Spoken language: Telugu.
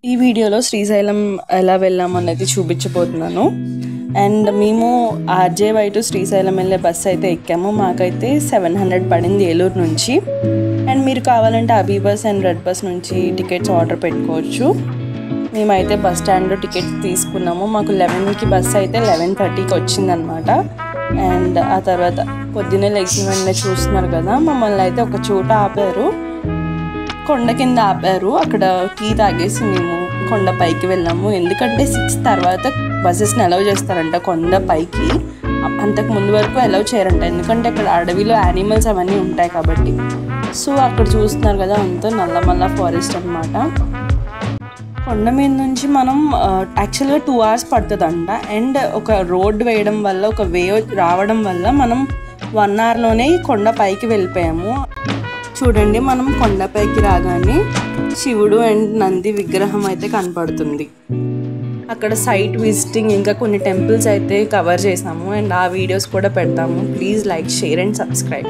ఈ వీడియోలో శ్రీశైలం ఎలా వెళ్ళామనేది చూపించబోతున్నాను. అండ్ మేము RJY టు శ్రీశైలం వెళ్ళే బస్సు అయితే ఎక్కాము. మాకైతే 700 పడింది ఏలూరు నుంచి. అండ్ మీరు కావాలంటే అభి బస్ అండ్ రెడ్ బస్ నుంచి టికెట్స్ ఆర్డర్ పెట్టుకోవచ్చు. మేమైతే బస్ స్టాండ్లో టికెట్స్ తీసుకున్నాము. మాకు 11కి బస్సు అయితే 11:30కి వచ్చిందనమాట. అండ్ ఆ తర్వాత పొద్దున్నే లెగిసిన వెంటనే చూస్తున్నారు కదా, మమ్మల్ని అయితే ఒక చోట ఆపారు, కొండ కింద ఆపారు. అక్కడ టీ తాగేసి మేము కొండ పైకి వెళ్ళాము. ఎందుకంటే 6 తర్వాత బస్సెస్ని అలౌ చేస్తారంట కొండ పైకి, అంతకు ముందు వరకు అలౌ చేయరంట. ఎందుకంటే అక్కడ అడవిలో యానిమల్స్ అవన్నీ ఉంటాయి కాబట్టి. సో అక్కడ చూస్తున్నారు కదా, అంతా నల్లమల్ల ఫారెస్ట్ అనమాట. కొండ మీద నుంచి మనం యాక్చువల్గా 2 hours పడుతుందంట. అండ్ ఒక రోడ్ వేయడం వల్ల, ఒక వే రావడం వల్ల మనం 1 hourలోనే కొండ పైకి వెళ్ళిపోయాము. చూడండి, మనం కొండపైకి రాగానే శివుడు అండ్ నంది విగ్రహం అయితే కనపడుతుంది. అక్కడ సైట్ విజిటింగ్ ఇంకా కొన్ని టెంపుల్స్ అయితే కవర్ చేసాము. అండ్ ఆ వీడియోస్ కూడా పెడతాము. Please like, share and subscribe.